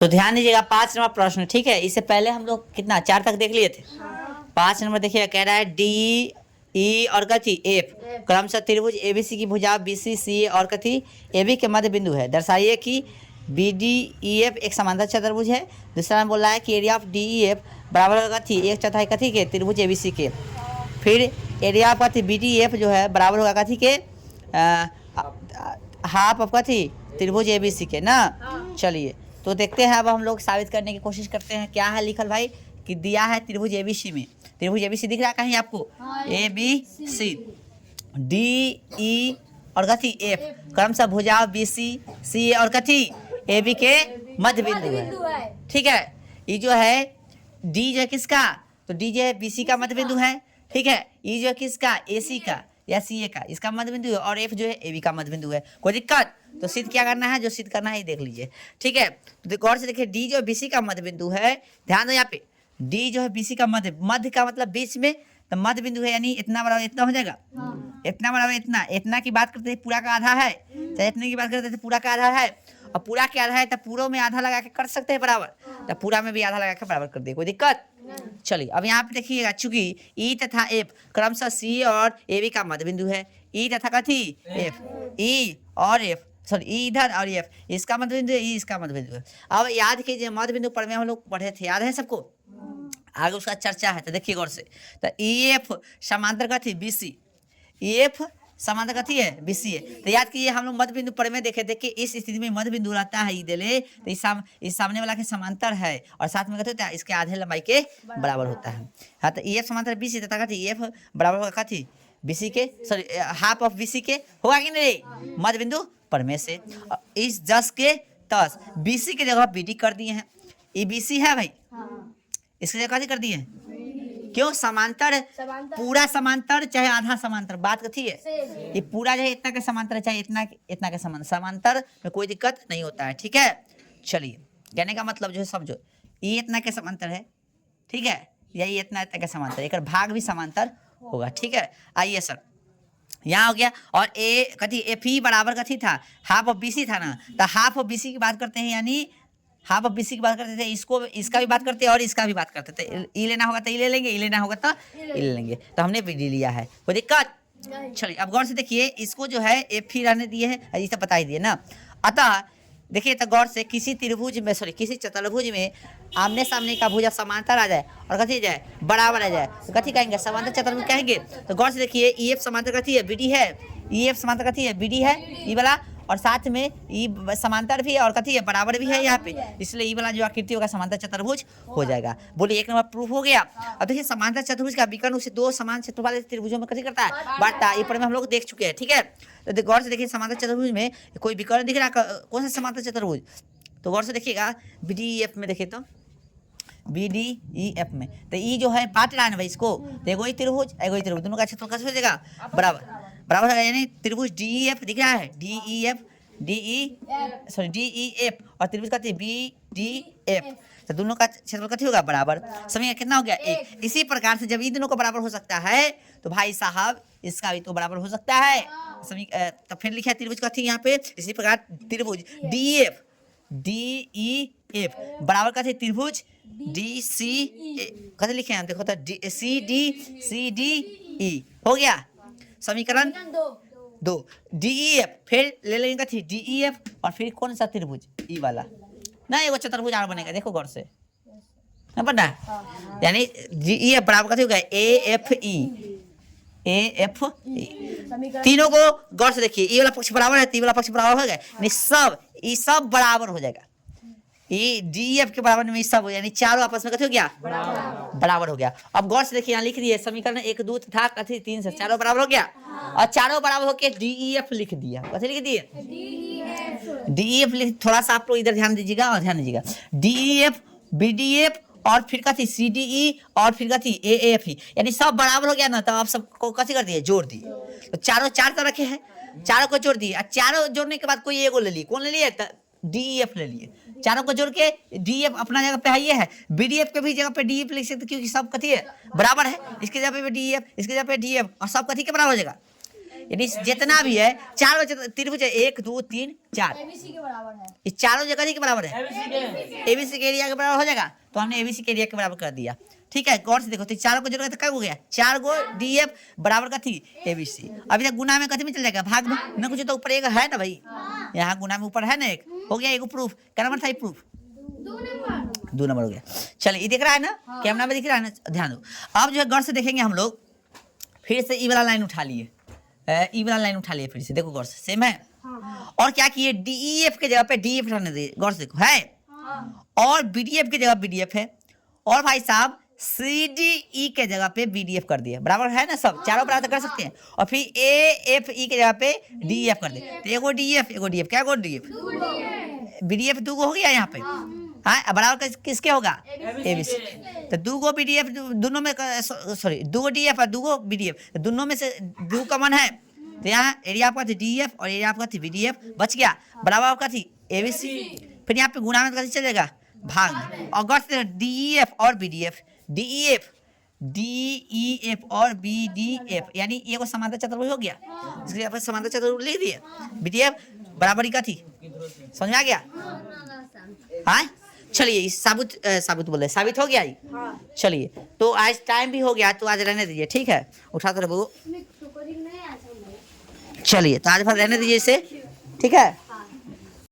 तो ध्यान दीजिएगा 5 नंबर प्रश्न, ठीक है। इससे पहले हम लोग कितना 4 तक देख लिए थे। 5 नंबर देखिए कह रहा है डी ई और कथी एफ क्रमशः त्रिभुज एबीसी की भुजा बीसी सी और कथी एबी के मध्य बिंदु है। दर्शाइए कि बी डी ई एफ एक समांतर चतुर्भुज है। दूसरा में बोल रहा है कि area of D E F बराबर होगा कथी 1/4 कथी के त्रिभुज एबीसी के। फिर एरिया ऑफ कथी बी डी एफ जो है बराबर होगा कथी के हाफ ऑफ कथी त्रिभुज एबीसी के ना। चलिए तो देखते हैं, अब हम लोग साबित करने की कोशिश करते हैं। क्या है लिखल भाई कि दिया है त्रिभुज एबीसी में, त्रिभुज एबीसी दिख रहा है कहीं आपको, A B C D E और कथी एफ क्रमशः भुजा बी सी सी और कथी ए बी के मध्य बिंदु है, ठीक है। ये जो है डी जो है किसका, तो डी जो है बी सी का मध्य बिंदु है, ठीक है। ये जो है किसका ए सी का या सी ए का, इसका मध्य बिंदु है, और एफ जो है ए बी का मध्य बिंदु है। कोई दिक्कत, तो सिद्ध क्या करना है, जो सिद्ध करना है ये देख लीजिए, ठीक है। तो गौर से देखिए डी जो बीसी का मध्य बिंदु है, ध्यान दो यहाँ पे डी जो है बीसी का मध्य, मध्य का मतलब बीच में, तो मध्य बिंदु है यानी इतना बराबर इतना हो जाएगा, इतना बराबर इतना, इतना की बात करते हैं पूरा का आधा है, चाहे इतने की बात करते हैं पूरा का आधा है, और पूरा के आधा है तो पूरा में आधा लगा के कर सकते हैं बराबर, तो पूरा में भी आधा लगा के बराबर कर दिए, कोई दिक्कत। चलिए अब यहाँ पे देखिएगा, चूंकि ई तथा एफ क्रमशः सी और ए बी का मध्य बिंदु है, ई तथा कथी एफ, ई और एफ सॉरी ई इधर और एफ इसका मध्य बिंदु है, ई इसका मध्य बिंदु है। अब याद कीजिए मध्य बिंदु पर में हम लोग पढ़े थे, याद है सबको, आगे उसका चर्चा है, तो देखिए गौर से, तो ई एफ समांतर कथी बी सी, ई एफ समांतर कथी है बी सी है। तो याद कीजिए हम लोग मध्य बिंदु पर में देखे थे कि इस स्थिति में मध्य बिंदु रहता है ई देले, तो इस सामने वाला के समांतर है और साथ में कहते हैं इसके आधे लंबाई के बराबर होता है। हाँ तो ई एफ समांतर बी सी तथा कथी एफ बराबर होगा कथी बी सी के, sorry half of B C के होगा कि नहीं मध्य बिंदु पर में से। इस 10 के 10 बी सी की जगह बी डी कर दिए हैं, ये बी सी है भाई, इसकी जगह कथी कर दिए हैं, क्यों समांतर, पूरा समांतर चाहे आधा समांतर, बात कथी है, ये पूरा जो है इतना के समांतर चाहे इतना के समांतर, समांतर में कोई दिक्कत नहीं होता है, ठीक है। चलिए कहने का मतलब जो है समझो, ये इतना के समांतर है, ठीक है, या ये इतना के समांतर, एक भाग भी समांतर होगा, ठीक है। आइए सर यहाँ हो गया, और ए कथी एफ ई बराबर कथी था हाफ ऑफ बी सी था ना, तो हाफ ऑफ बी सी की बात करते हैं, यानी हाफ ऑफ बी सी की बात करते थे, इसको इसका भी बात करते हैं और इसका भी बात करते थे, ई लेना होगा तो ई ले लेंगे, ई लेना होगा तो ई ले लेंगे, तो हमने बी डी लिया है, कोई दिक्कत। चलिए अब गौर से देखिए, इसको जो है एफ ही रहने दिए हैं, ये सब बता ही दिए ना। अतः देखिए तो गौर से किसी त्रिभुज में सॉरी किसी चतुर्भुज में आमने सामने का भुजा समांतर आ जाए और कथी जाए बराबर आ जाए, तो कथी कहेंगे समांतर चतुर्भुज कहेंगे। तो गौर से देखिए ई एफ समांतर कथी है बी डी है, ई एफ समांतर कथी है बी डी है ई वाला, और साथ में ई समांतर भी है और कथी है बराबर भी है यहाँ पे, इसलिए ई वाला जो आकृति होगा समांतर चतुर्भुज हो जाएगा। बोलिए एक नंबर प्रूफ हो गया। अब देखिए समांतर चतुर्भुज का विकर्ण उसे दो समान क्षेत्र वाले त्रिभुजों में कथी करता है बांटता है, ये पर में हम लोग देख चुके हैं, ठीक है। तो गौर से देखिए समांतर चतुर्भुज में कोई विकर्ण दिख रहा है, कौन सा समांतर चतुर्भुज, तो गौर से देखिएगा बी डी ई एफ में देखिए, तो बी डी ई एफ में, तो ई जो है बांट रहा है ना भाई इसको, तो एगो ही त्रिभुज एगो ही त्रिभुज, दोनों का क्षेत्रफल कैसे हो जाएगा बराबर बराबर है, यानी त्रिभुज डी ई एफ दिख रहा है, D E F D E sorry D E F और त्रिभुज का बी डी एफ, तो दोनों का क्षेत्रफल कथी होगा बराबर, समय कितना हो गया एक। इसी प्रकार से जब ये दोनों को बराबर हो सकता है तो भाई साहब इसका भी तो बराबर हो सकता है, तो फिर लिखा है त्रिभुज कथी यहाँ पे, इसी प्रकार त्रिभुज D F D E F बराबर कथी त्रिभुज डी सी कथी लिखे हैं देखो, तो सी डी ई हो गया समीकरण 2 डी ई एफ, फिर ले लेंगे कथी डी ई एफ और फिर कौन सा त्रिभुज ई वाला ना, एगो चतुर्भुज और बनेगा, देखो गौर से ना पढ़ना है, यानी डी ई एफ बराबर कथी होगा ए एफ ई, तीनों को गौर से देखिए, ई वाला पक्ष बराबर है, ती वाला पक्ष बराबर हो गया, सब ये सब बराबर हो जाएगा, ये डी एफ के बराबर में सब यानी चारों आपस में कथी हो गया बराबर हो गया। अब गौर से देखिए यहाँ लिख दिए समीकरण 1 2 तथा कथी 3 से चारों बराबर हो गया, और चारों बराबर होके डी ई एफ लिख दिया, कथी लिख दिए डी ई एफ लिख, थोड़ा सा आप लोग इधर ध्यान दीजिएगा और ध्यान दीजिएगा, D E F B D F और फिर कथी सी डी ई और फिर कथी ए एफ ई, यानी सब बराबर हो गया ना, तो आप सबको कथी कर दिए जोड़ दिए, तो चारों चार तरह के हैं, चारों को जोड़ दिए, चारों जोड़ने के बाद कोई एगो ले लिए, कौन ले लिए डी ई एफ ले लिए, चारों को जोड़ के डी एफ अपना जगह पे है ये है, बी डी एफ के भी जगह पे डी एफ लिख सकते क्योंकि सब कथी है बराबर है, इसके जगह पे डी एफ इसके जगह पे डी एफ और सब कथी के बराबर हो जाएगा यानी जितना भी है चारों त्रिभुज है 1 2 3 4 एबीसी के बराबर है। ये चारों जगह के बराबर है, एबीसी के एरिया के बराबर हो जाएगा, तो हमने एबीसी के एरिया के बराबर कर दिया। ठीक है, गौर से देखो, तो चारों को जोड़ तो क्या हो गया, 4 गो डीएफ बराबर का थी एबीसी। अभी तक गुना में कथी में चल जाएगा, भाग में ना, कुछ तो ऊपर एक है ना भाई, यहाँ गुना में ऊपर है ना एक, हो गया एक प्रूफ। क्या नंबर था प्रूफ, 2 नंबर हो गया। चलिए ये दिख रहा है ना, कैमरा में दिख रहा है ना, ध्यान दो। अब जो है गौर से देखेंगे हम लोग, फिर से ई वाला लाइन उठा लिए, ई वाला लाइन उठा लिए फिर से, देखो गौर से, सेम है। और क्या किए, डीईएफ के जगह पे डीएफ रहने दिए, गौर से देखो है, और बीडीएफ की जगह बीडीएफ है, और भाई साहब सीडीई के जगह पे बीडीएफ कर दिया, बराबर है ना, सब चारों बराबर कर सकते हैं। और फिर एएफई के जगह पे डीएफ कर दे, तो एगो डीएफ एगो डीएफ, क्या गो डीएफ, बीडीएफ 2 गो हो गया यहाँ पे, हाँ बराबर किसके होगा, एबीसी। तो 2 गो बीडीएफ दोनों में, सॉरी 2 गो डीएफ और 2 गो बीडीएफ, दोनों में से 2 कॉमन है, तो यहाँ एरिया आपका थी डीएफ और एरिया आपका थी बीडीएफ, बच गया, बराबर आपका थी एबीसी। फिर यहाँ पे गुणा में कैसे चलेगा, भाग में, और गौर डीईएफ और बीडीएफ, डीईएफ और बीडीएफ, यानी ये को समांतर चतुर्भुज हो गया, इसलिए आप समांतर चतुर्भुज लिख दिए, बीडीएफ बराबरी का थी, समझ में आ गया। हाँ चलिए साबुत बोले, साबित हो गया। चलिए तो आज टाइम भी हो गया, तो आज रहने दीजिए, ठीक है, उठा तो रहो। चलिए तो आज भर रहने दीजिए इसे, ठीक है।